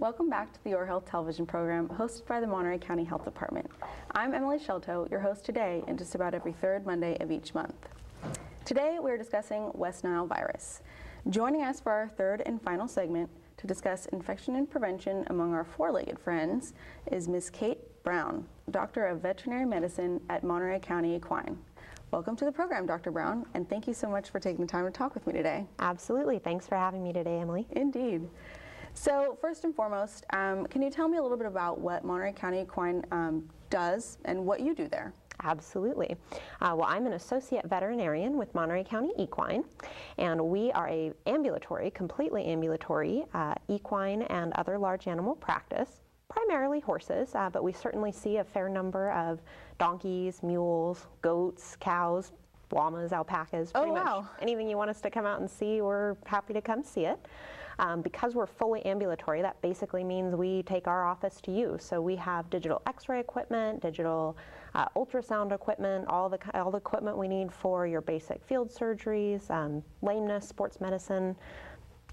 Welcome back to the Your Health television program hosted by the Monterey County Health Department. I'm Emily Sciolto, your host today and just about every third Monday of each month. Today we're discussing West Nile virus. Joining us for our third and final segment to discuss infection and prevention among our four-legged friends is Ms. Kate Brown, Doctor of Veterinary Medicine at Monterey County Equine. Welcome to the program, Dr. Brown, and thank you so much for taking the time to talk with me today. Absolutely. Thanks for having me today, Emily. Indeed. So first and foremost, can you tell me a little bit about what Monterey County Equine does and what you do there? Absolutely. Well, I'm an associate veterinarian with Monterey County Equine, and we are a ambulatory, completely ambulatory equine and other large animal practice, primarily horses, but we certainly see a fair number of donkeys, mules, goats, cows, llamas, alpacas, pretty much anything you want us to come out and see, we're happy to come see it. Because we're fully ambulatory, that basically means we take our office to you. So we have digital x-ray equipment, digital ultrasound equipment, all the equipment we need for your basic field surgeries, lameness, sports medicine,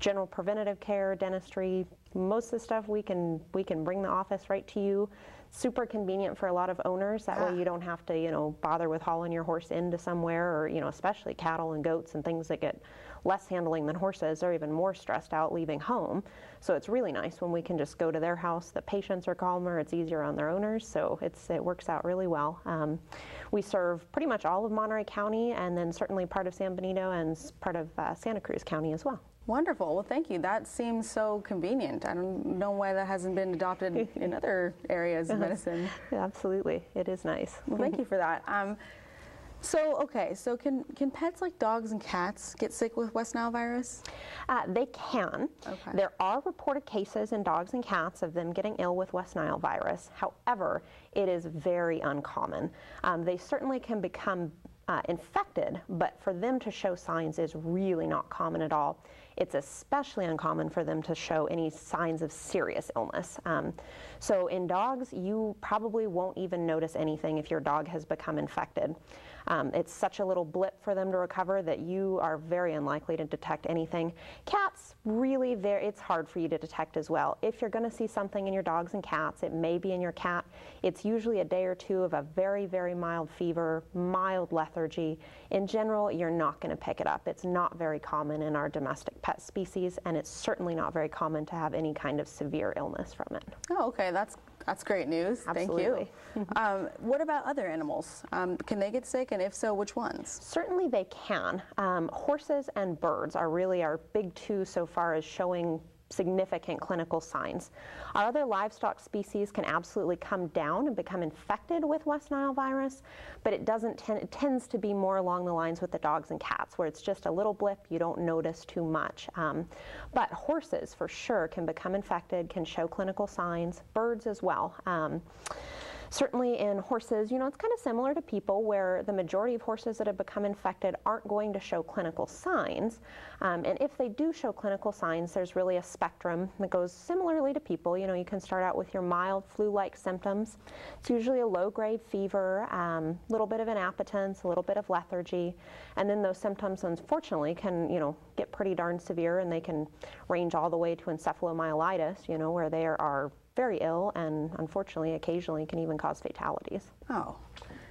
general preventative care, dentistry. Most of the stuff we can bring the office right to you. Super convenient for a lot of owners. That way you don't have to, bother with hauling your horse into somewhere, or, especially cattle and goats and things that get less handling than horses. They're even more stressed out leaving home. So it's really nice when we can just go to their house. The patients are calmer. It's easier on their owners. So it works out really well. We serve pretty much all of Monterey County, and then certainly part of San Benito and part of Santa Cruz County as well. Wonderful. Well, thank you. That seems so convenient. I don't know why that hasn't been adopted in other areas of medicine. Yeah, absolutely. It is nice. Well, thank you for that. So can pets like dogs and cats get sick with West Nile virus? They can. Okay. There are reported cases in dogs and cats of them getting ill with West Nile virus. However, it is very uncommon. They certainly can become infected, but for them to show signs is really not common at all. It's especially uncommon for them to show any signs of serious illness. So in dogs, you probably won't even notice anything if your dog has become infected. It's such a little blip for them to recover that you are very unlikely to detect anything. Cats, really, it's hard for you to detect as well. If you're going to see something in your dogs and cats, it may be in your cat. It's usually a day or two of a very, very mild fever, mild lethargy. In general, you're not going to pick it up. It's not very common in our domestic pet species, and it's certainly not very common to have any kind of severe illness from it. Oh, okay. That's great news. Absolutely. Thank you. What about other animals? Can they get sick, and if so, which ones? Certainly they can. Horses and birds are really our big two so far as showing significant clinical signs. Our other livestock species can absolutely come down and become infected with West Nile virus, but it tends to be more along the lines with the dogs and cats, where it's just a little blip, you don't notice too much. But horses for sure can become infected, can show clinical signs, birds as well. Certainly in horses, it's kind of similar to people, where the majority of horses that have become infected aren't going to show clinical signs. And if they do show clinical signs, there's really a spectrum that goes similarly to people. You can start out with your mild flu-like symptoms. It's usually a low-grade fever, a little bit of an appetence, a little bit of lethargy. And then those symptoms, unfortunately, can, get pretty darn severe, and they can range all the way to encephalomyelitis, where they are very ill and unfortunately occasionally can even cause fatalities. Oh,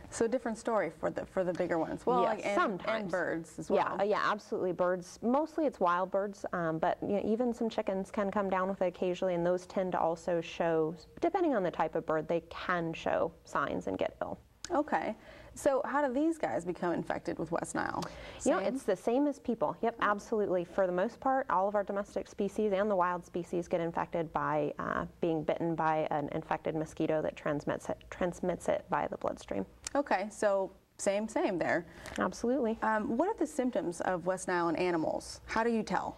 so different story for the bigger ones. Well, yes, sometimes. And birds as well. Yeah, absolutely. Birds, mostly it's wild birds, but even some chickens can come down with it occasionally, and those tend to also show, depending on the type of bird, they can show signs and get ill. Okay. So how do these guys become infected with West Nile? It's the same as people. Yep, absolutely. For the most part, all of our domestic species and the wild species get infected by being bitten by an infected mosquito that transmits it via the bloodstream. Okay, so same there. Absolutely. What are the symptoms of West Nile in animals? How do you tell?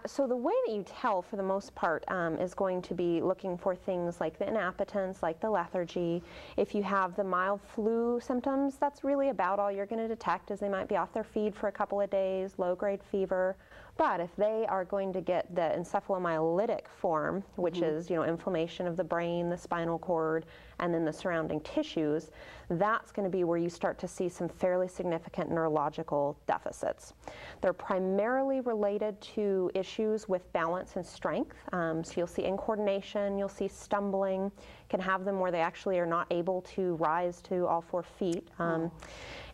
So the way that you tell, for the most part, is going to be looking for things like the inappetence, like the lethargy. If you have the mild flu symptoms, that's really about all you're going to detect, is they might be off their feed for a couple of days, low-grade fever. But if they are going to get the encephalomyelitic form, which is, inflammation of the brain, the spinal cord, and then the surrounding tissues, that's going to be where you start to see some fairly significant neurological deficits. They're primarily related to to issues with balance and strength. So you'll see incoordination, you'll see stumbling, can have them where they actually are not able to rise to all 4 feet.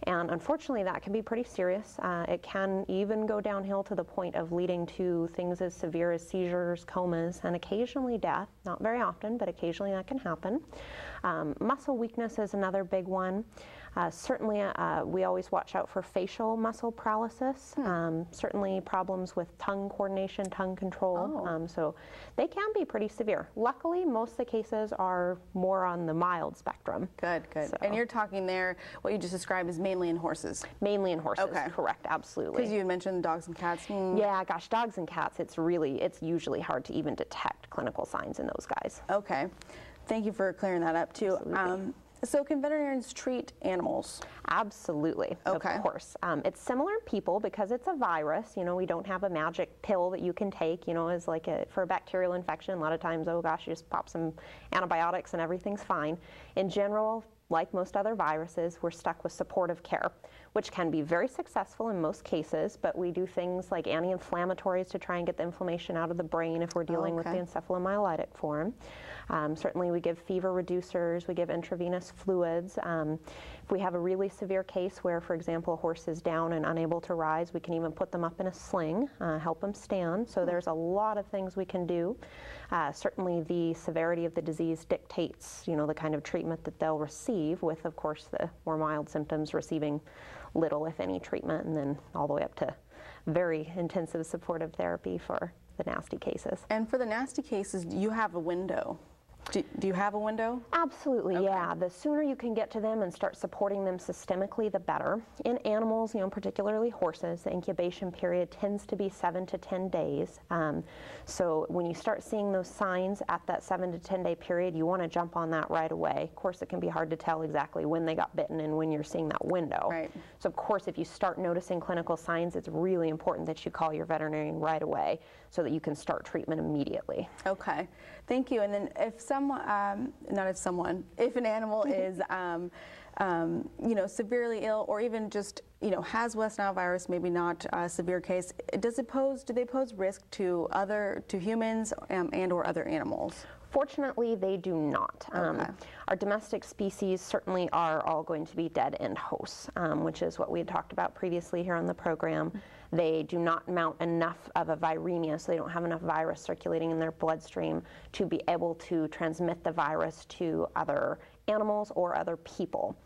And unfortunately, that can be pretty serious. It can even go downhill to the point of leading to things as severe as seizures, comas, and occasionally death. Not very often, but occasionally that can happen. Muscle weakness is another big one. Certainly, we always watch out for facial muscle paralysis. Certainly problems with tongue coordination, tongue control. So they can be pretty severe. Luckily, most of the cases are more on the mild spectrum. Good, good. So. And you're talking there, what you just described is mainly in horses. Mainly in horses, okay. Correct, absolutely. Because you had mentioned dogs and cats. Yeah, gosh, dogs and cats, it's usually hard to even detect clinical signs in those guys. Okay. Thank you for clearing that up too. So can veterinarians treat animals? Absolutely, okay. Of course. It's similar in people because it's a virus. You know, we don't have a magic pill that you can take, you know, as like for a bacterial infection. A lot of times, oh gosh, you just pop some antibiotics and everything's fine. In general, like most other viruses, we're stuck with supportive care, which can be very successful in most cases, but we do things like anti-inflammatories to try and get the inflammation out of the brain if we're dealing with the encephalomyelitic form. Certainly we give fever reducers, we give intravenous fluids. If we have a really severe case where, for example, a horse is down and unable to rise, we can even put them up in a sling, help them stand. So there's a lot of things we can do. Certainly the severity of the disease dictates, you know, the kind of treatment that they'll receive, with, of course, the more mild symptoms receiving little, if any, treatment, and then all the way up to very intensive supportive therapy for the nasty cases. And for the nasty cases, you have a window. Do you have a window? Absolutely, okay. Yeah. The sooner you can get to them and start supporting them systemically, the better. In animals, you know, particularly horses, the incubation period tends to be 7 to 10 days. So when you start seeing those signs at that 7 to 10 day period, you want to jump on that right away. Of course, it can be hard to tell exactly when they got bitten and when you're seeing that window. Right. So of course, if you start noticing clinical signs, it's really important that you call your veterinarian right away so that you can start treatment immediately. Okay, thank you. And then if an animal is, you know, severely ill, or even just, you know, has West Nile virus, maybe not a severe case, do they pose risk to humans and or other animals? Fortunately, they do not. Okay. Our domestic species certainly are all going to be dead-end hosts, which is what we had talked about previously here on the program. They do not mount enough of a viremia, so they don't have enough virus circulating in their bloodstream to be able to transmit the virus to other animals or other people.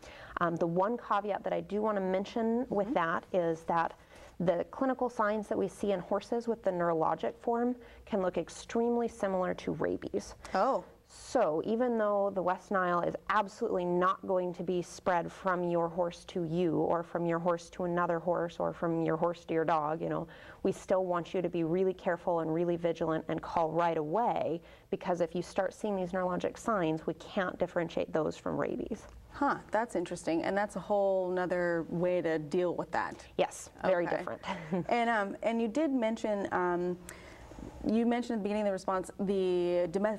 The one caveat that I do want to mention with that is that the clinical signs that we see in horses with the neurologic form can look extremely similar to rabies. Oh. So even though the West Nile is absolutely not going to be spread from your horse to you, or from your horse to another horse, or from your horse to your dog, you know, we still want you to be really careful and really vigilant and call right away, because if you start seeing these neurologic signs, we can't differentiate those from rabies. Huh, that's interesting, and that's a whole nother way to deal with that. Yes, very different. And you did mention, you mentioned at the beginning of the response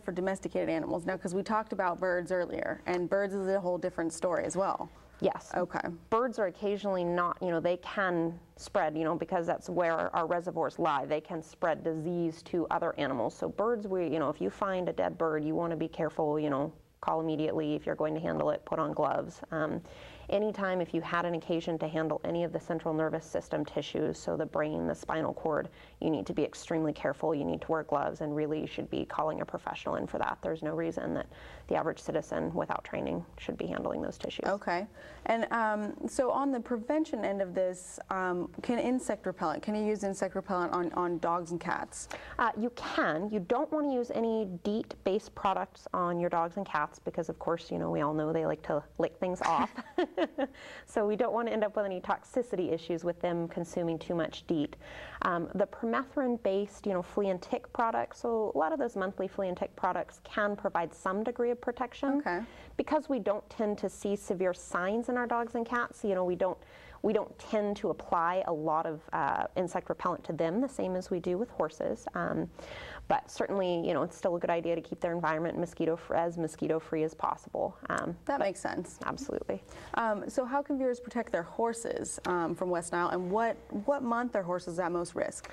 for domesticated animals. Now, because we talked about birds earlier, and birds is a whole different story as well. Yes. Okay. Birds are occasionally not, you know, they can spread, you know, because that's where our reservoirs lie. They can spread disease to other animals. So birds, you know, if you find a dead bird, you want to be careful, you know, call immediately. If you're going to handle it, put on gloves. Anytime if you had an occasion to handle any of the central nervous system tissues, so the brain, the spinal cord, you need to be extremely careful. You need to wear gloves, and really you should be calling a professional in for that. There's no reason that the average citizen without training should be handling those tissues. Okay. And so on the prevention end of this, can you use insect repellent on dogs and cats? You can. You don't want to use any DEET-based products on your dogs and cats because, of course, you know, we all know they like to lick things off. So we don't want to end up with any toxicity issues with them consuming too much DEET. The permethrin-based, you know, flea and tick products, so a lot of those monthly flea and tick products can provide some degree of protection. Okay. Because we don't tend to see severe signs in our dogs and cats, you know, we don't We don't tend to apply a lot of insect repellent to them the same as we do with horses. But certainly, it's still a good idea to keep their environment as mosquito-free as possible. That makes sense. Absolutely. So how can viewers protect their horses from West Nile, and what month are horses at most risk?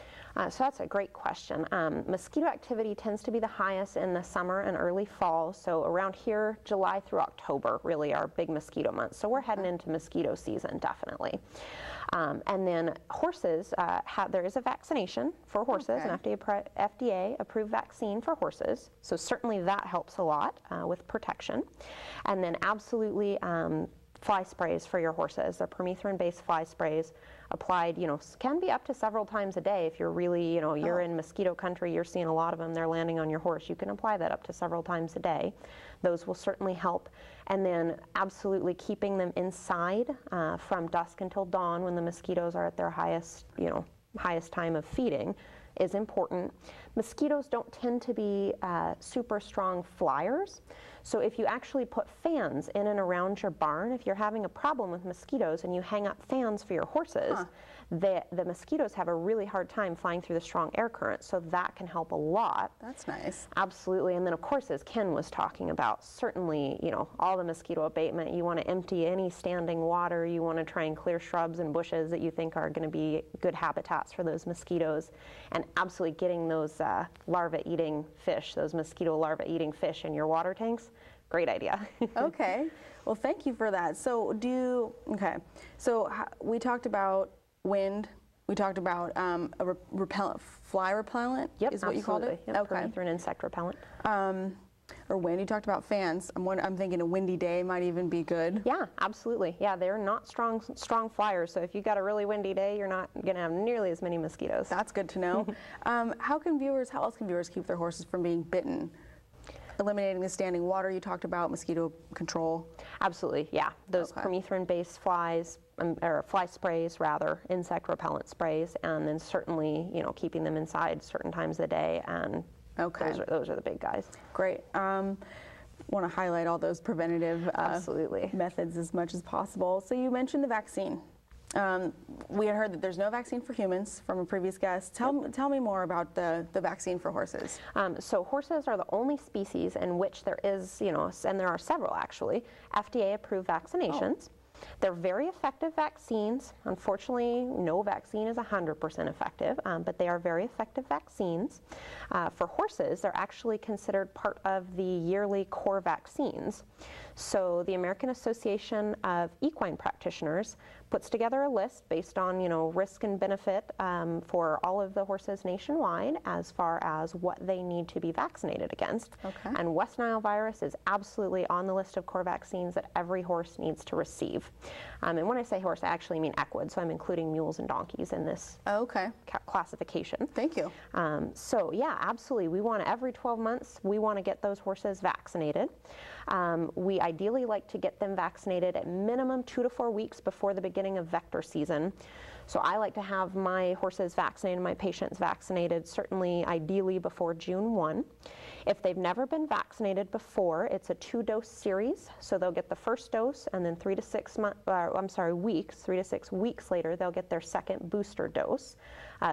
So that's a great question. Mosquito activity tends to be the highest in the summer and early fall. So around here, July through October really are big mosquito months. So we're heading into mosquito season, definitely. And then horses, there is a vaccination for horses, an FDA-approved vaccine for horses. So certainly that helps a lot with protection. And then absolutely fly sprays for your horses. They're permethrin-based fly sprays applied, can be up to several times a day. If you're really, you're in mosquito country, you're seeing a lot of them, they're landing on your horse. You can apply that up to several times a day. Those will certainly help. And then absolutely keeping them inside from dusk until dawn when the mosquitoes are at their highest time of feeding is important. Mosquitoes don't tend to be super strong flyers. So if you actually put fans in and around your barn, if you're having a problem with mosquitoes and you hang up fans for your horses, the mosquitoes have a really hard time flying through the strong air current, so that can help a lot. That's nice. Absolutely. And then of course, as Ken was talking about, certainly, all the mosquito abatement, you want to empty any standing water, you want to try and clear shrubs and bushes that you think are going to be good habitats for those mosquitoes, and absolutely getting those larva-eating fish, those mosquito larva-eating fish in your water tanks. Great idea. Okay. Well, thank you for that. So we talked about wind. We talked about fly repellent. Yep, is what you called it? Yep, okay. Permethrin insect repellent. Or wind. You talked about fans. I'm thinking a windy day might even be good. Yeah, absolutely. Yeah, they're not strong flyers. So if you've got a really windy day, you're not going to have nearly as many mosquitoes. That's good to know. How else can viewers keep their horses from being bitten? Eliminating the standing water, you talked about mosquito control. Absolutely, yeah. Those permethrin-based flies, or fly sprays rather, insect repellent sprays, and then certainly, keeping them inside certain times of the day, and those are the big guys. Great. Want to highlight all those preventative absolutely methods as much as possible. So you mentioned the vaccine. We had heard that there's no vaccine for humans from a previous guest. Tell me more about the vaccine for horses. So horses are the only species in which there is, and there are several actually, FDA-approved vaccinations. They're very effective vaccines. Unfortunately, no vaccine is 100% effective, but they are very effective vaccines. For horses, they're actually considered part of the yearly core vaccines. So the American Association of Equine Practitioners puts together a list based on, risk and benefit for all of the horses nationwide as far as what they need to be vaccinated against. Okay. And West Nile virus is absolutely on the list of core vaccines that every horse needs to receive. And when I say horse, I actually mean equid, so I'm including mules and donkeys in this classification. Thank you. So yeah, absolutely. We want every 12 months, we want to get those horses vaccinated. We ideally like to get them vaccinated at minimum 2 to 4 weeks before the beginning of vector season. So I like to have my horses vaccinated, my patients vaccinated, certainly ideally before June 1. If they've never been vaccinated before, it's a 2-dose series. So they'll get the first dose, and then 3 to 6 weeks later, they'll get their second booster dose.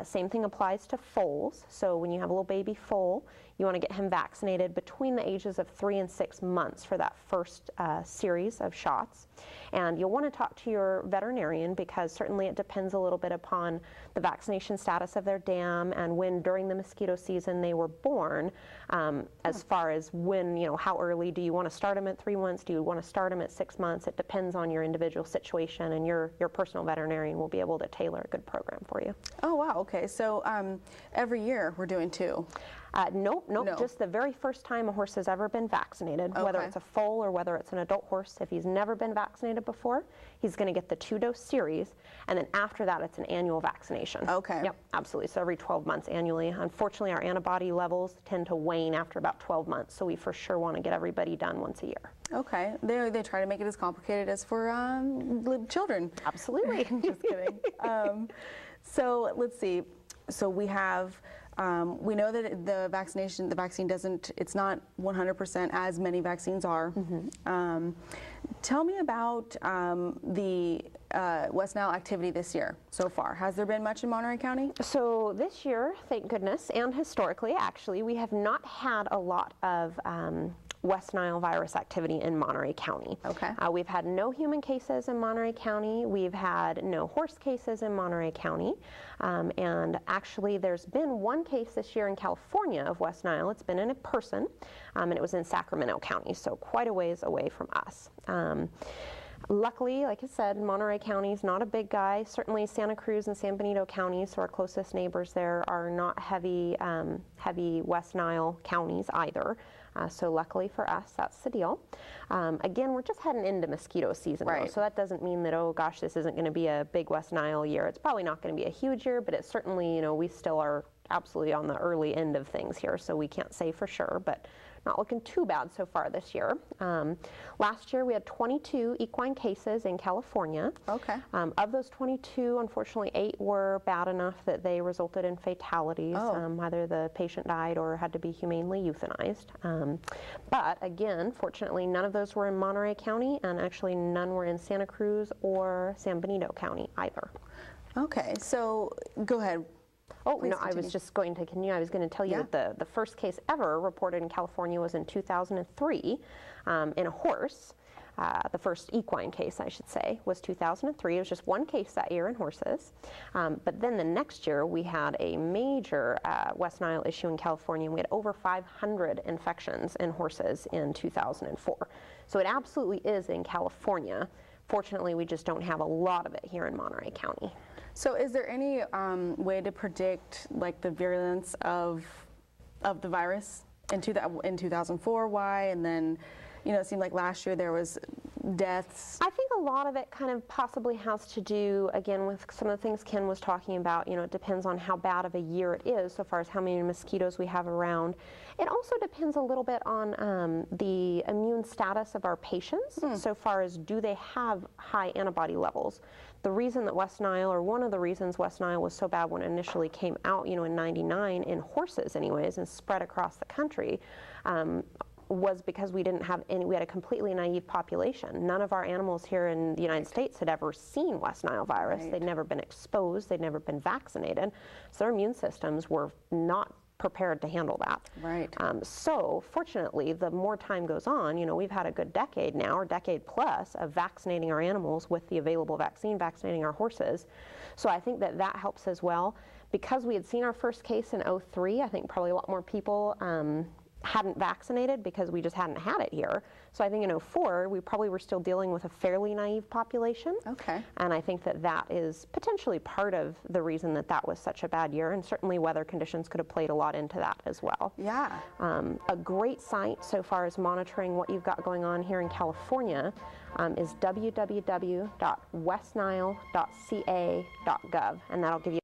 Same thing applies to foals. So when you have a little baby foal, you want to get him vaccinated between the ages of 3 and 6 months for that first series of shots. And you'll want to talk to your veterinarian because certainly it depends a little bit upon the vaccination status of their dam and when during the mosquito season they were born, as far as when, how early do you want to start them at 3 months? Do you want to start them at 6 months? It depends on your individual situation, and your personal veterinarian will be able to tailor a good program for you. Oh, wow. Okay. So every year we're doing 2. Nope. No. Just the very first time a horse has ever been vaccinated, whether it's a foal or whether it's an adult horse. If he's never been vaccinated before, he's going to get the 2-dose series, and then after that, it's an annual vaccination. Okay. Yep, absolutely. So every 12 months annually. Unfortunately, our antibody levels tend to wane after about 12 months, so we for sure want to get everybody done once a year. Okay. They try to make it as complicated as for children. Absolutely. Just kidding. So let's see. So we have We know that the vaccine doesn't, it's not 100% as many vaccines are. Tell me about the West Nile activity this year so far. Has there been much in Monterey County? So this year, thank goodness, and historically actually, we have not had a lot of West Nile virus activity in Monterey County. Okay. We've had no human cases in Monterey County. We've had no horse cases in Monterey County. And actually there's been one case this year in California of West Nile. It's been in a person, and it was in Sacramento County, so quite a ways away from us. Luckily, like I said, Monterey County is not a big guy. Certainly Santa Cruz and San Benito counties, so our closest neighbors there, are not heavy West Nile counties either. So luckily for us, that's the deal. Again, we're just heading into mosquito season, right. though, so that doesn't mean that, oh gosh, this isn't going to be a big West Nile year. It's probably not going to be a huge year, but it's certainly, you know, we still are absolutely on the early end of things here, so we can't say for sure, but not looking too bad so far this year. Last year we had 22 equine cases in California. Okay. Of those 22, unfortunately 8 were bad enough that they resulted in fatalities. Either the patient died or had to be humanely euthanized. But again, fortunately none of those were in Monterey County, and actually none were in Santa Cruz or San Benito County either. Okay, so go ahead. Oh, Please no, continue. I was just going to continue. I was going to tell you that the first case ever reported in California was in 2003 in a horse. The first equine case, I should say, was 2003. It was just one case that year in horses. But then the next year, we had a major West Nile issue in California. We had over 500 infections in horses in 2004. So it absolutely is in California. Fortunately, we just don't have a lot of it here in Monterey County. So is there any way to predict like the virulence of the virus in 2004? Why? And then, you know, it seemed like last year there was deaths. I think a lot of it kind of possibly has to do, again, with some of the things Ken was talking about. You know, it depends on how bad of a year it is so far as how many mosquitoes we have around. It also depends a little bit on the immune status of our patients, so far as do they have high antibody levels. The reason that West Nile, or one of the reasons West Nile was so bad when it initially came out, you know, in '99 in horses anyways, and spread across the country, was because we didn't have any, we had a completely naive population. None of our animals here in the United States had ever seen West Nile virus. Right. They'd never been exposed, they'd never been vaccinated, so their immune systems were not prepared to handle that. Right. So fortunately, the more time goes on, you know, we've had a good decade now, or decade plus, of vaccinating our animals with the available vaccine, vaccinating our horses. So I think that that helps as well. Because we had seen our first case in '03, I think probably a lot more people hadn't vaccinated because we just hadn't had it here. So I think in '04, we probably were still dealing with a fairly naive population. Okay. And I think that that is potentially part of the reason that that was such a bad year, and certainly weather conditions could have played a lot into that as well. Yeah. A great site so far as monitoring what you've got going on here in California is www.westnile.ca.gov, and that'll give you